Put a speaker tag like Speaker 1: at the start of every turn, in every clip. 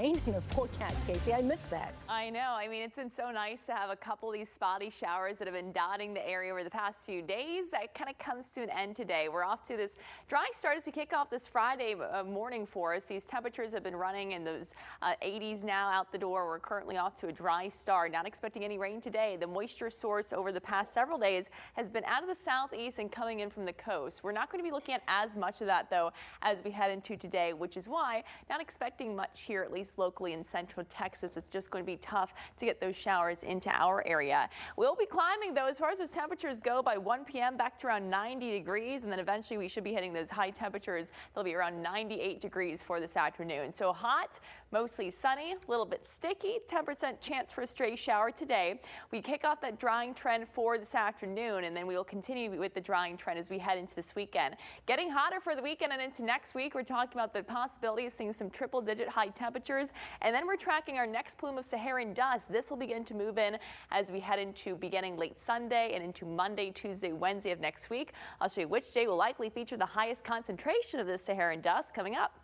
Speaker 1: rain in the forecast, Casey. I missed that.
Speaker 2: I know. I mean, it's been so nice to have a couple of these spotty showers that have been dotting the area over the past few days. That kind of comes to an end today. We're off to this dry start as we kick off this Friday morning for us. These temperatures have been running in those 80s now out the door. We're currently off to a dry start. Not expecting any rain today. The moisture source over the past several days has been out of the southeast and coming in from the coast. We're not going to be looking at as much of that, though, as we head into today, which is why not expecting much here, at least locally in central Texas. It's just going to be tough to get those showers into our area. We'll be climbing, though, as far as those temperatures go, by 1 p.m. back to around 90 degrees, and then eventually we should be hitting those high temperatures. They'll be around 98 degrees for this afternoon. So hot, mostly sunny, a little bit sticky, 10% chance for a stray shower today. We kick off that drying trend for this afternoon, and then we will continue with the drying trend as we head into this weekend. Getting hotter for the weekend and into next week. We're talking about the possibility of seeing some triple-digit high temperatures, and then we're tracking our next plume of Saharan dust. This will begin to move in as we head into beginning late Sunday and into Monday, Tuesday, Wednesday of next week. I'll show you which day will likely feature the highest concentration of this Saharan dust coming up.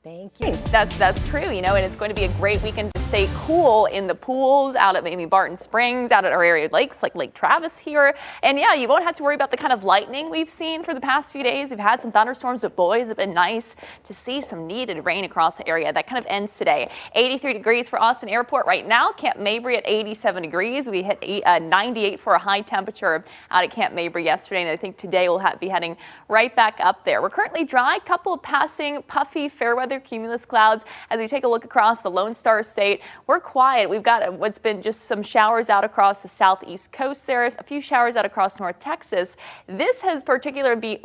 Speaker 1: Thank you.
Speaker 2: That's true, you know, and it's going to be a great weekend to stay cool in the pools, out at maybe Barton Springs, out at our area lakes like Lake Travis here. And yeah, you won't have to worry about the kind of lightning we've seen for the past few days. We've had some thunderstorms, but boys, it's been nice to see some needed rain across the area. That kind of ends today. 83 degrees for Austin Airport right now. Camp Mabry at 87 degrees. We hit 98 for a high temperature out at Camp Mabry yesterday, and I think today we'll be heading right back up there. We're currently dry, couple of passing puffy fair weather cumulus clouds. As we take a look across the Lone Star State, we're quiet. We've got what's been just some showers out across the southeast coast there, a few showers out across North Texas. This has particularly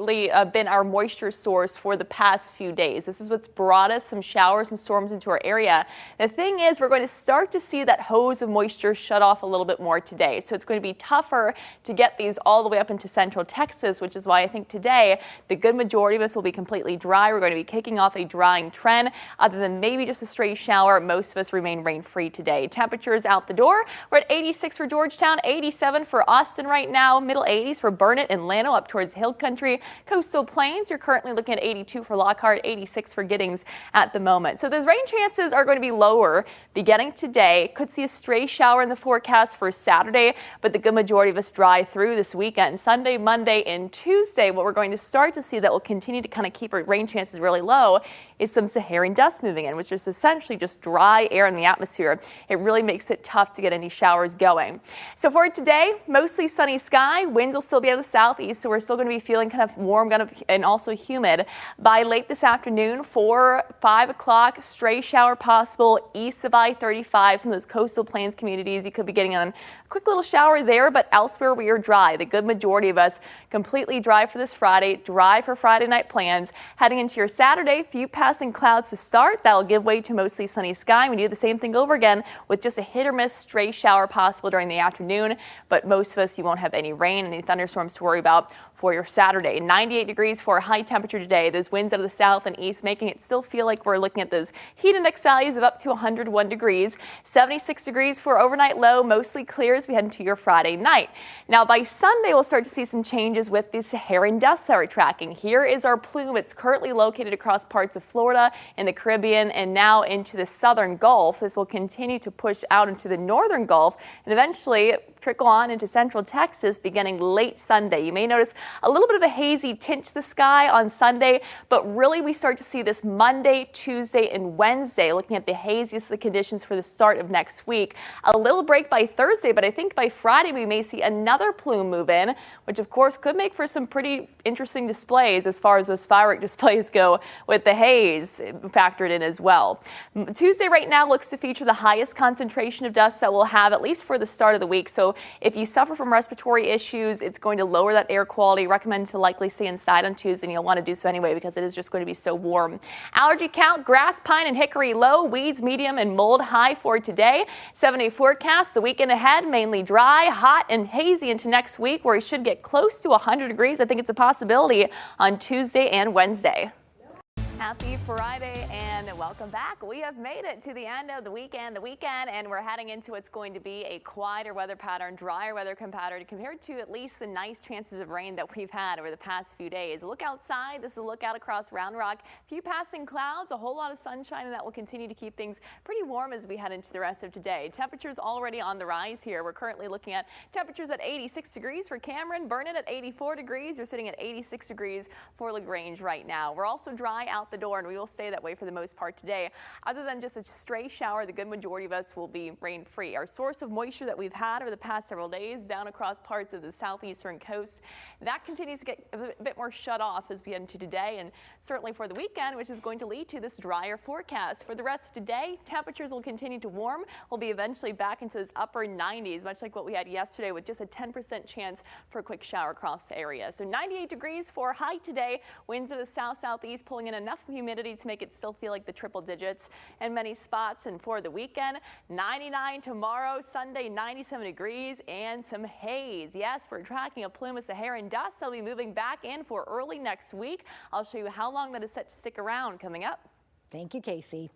Speaker 2: been our moisture source for the past few days. This is what's brought us some showers and storms into our area. The thing is, we're going to start to see that hose of moisture shut off a little bit more today. So it's going to be tougher to get these all the way up into central Texas, which is why I think today the good majority of us will be completely dry. We're going to be kicking off a drying trend. Other than maybe just a stray shower, most of us remain rain-free today. Temperatures out the door. We're at 86 for Georgetown, 87 for Austin right now, middle 80s for Burnett and Llano up towards Hill Country. Coastal Plains, you're currently looking at 82 for Lockhart, 86 for Giddings at the moment. So those rain chances are going to be lower beginning today. Could see a stray shower in the forecast for Saturday, but the good majority of us dry through this weekend. Sunday, Monday, and Tuesday, what we're going to start to see that will continue to kind of keep our rain chances really low is some Saharan dust moving in, which is essentially just dry air in the atmosphere. It really makes it tough to get any showers going. So for today, mostly sunny sky. Winds will still be out of the southeast, so we're still going to be feeling kind of warm and also humid. By late this afternoon, 4, 5 o'clock, stray shower possible east of I-35. Some of those coastal plains communities, you could be getting a quick little shower there, but elsewhere we are dry. The good majority of us completely dry for this Friday, dry for Friday night plans. Heading into your Saturday, few passing clouds to start. That'll give way to mostly sunny sky. We do the same thing over again with just a hit or miss stray shower possible during the afternoon, but most of us, you won't have any rain, any thunderstorms to worry about for your Saturday. 98 degrees for a high temperature today. Those winds out of the south and east making it still feel like we're looking at those heat index values of up to 101 degrees. 76 degrees for overnight low, mostly clear as we head into your Friday night. Now by Sunday, we'll start to see some changes with the Saharan dust that we're tracking. Here is our plume. It's currently located across parts of Florida and the Caribbean and now into the southern Gulf. This will continue to push out into the northern Gulf and eventually trickle on into central Texas beginning late Sunday. You may notice a little bit of a hazy tint to the sky on Sunday, but really we start to see this Monday, Tuesday, and Wednesday, looking at the haziest of the conditions for the start of next week. A little break by Thursday, but I think by Friday we may see another plume move in, which of course could make for some pretty interesting displays as far as those firework displays go with the haze factored in as well. Tuesday right now looks to feature the highest concentration of dust that we'll have at least for the start of the week. So if you suffer from respiratory issues, it's going to lower that air quality. Recommend to likely stay inside on Tuesday, and you'll want to do so anyway because it is just going to be so warm. Allergy count, grass, pine, and hickory low, weeds medium, and mold high for today. 7-day forecast, the weekend ahead, mainly dry, hot, and hazy into next week where we should get close to 100 degrees. I think it's a possibility on Tuesday and Wednesday. Happy Friday and welcome back. We have made it to the end of the weekend, and we're heading into what's going to be a quieter weather pattern, drier weather pattern compared to at least the nice chances of rain that we've had over the past few days. Look outside. This is a look out across Round Rock. A few passing clouds, a whole lot of sunshine, and that will continue to keep things pretty warm as we head into the rest of today. Temperatures already on the rise here. We're currently looking at temperatures at 86 degrees for Cameron, Vernon at 84 degrees. You're sitting at 86 degrees for LaGrange right now. We're also dry out the door, and we will stay that way for the most part today. Other than just a stray shower, the good majority of us will be rain-free. Our source of moisture that we've had over the past several days down across parts of the southeastern coast, that continues to get a bit more shut off as we head into today and certainly for the weekend, which is going to lead to this drier forecast. For the rest of today, temperatures will continue to warm. We'll be eventually back into those upper 90s, much like what we had yesterday with just a 10% chance for a quick shower across the area. So 98 degrees for high today. Winds of the south-southeast pulling in enough humidity to make it still feel like the triple digits in many spots. And for the weekend, 99 tomorrow, Sunday 97 degrees and some haze. Yes, we're tracking a plume of Saharan dust that'll be moving back in for early next week. I'll show you how long that is set to stick around coming up.
Speaker 1: Thank you, Casey.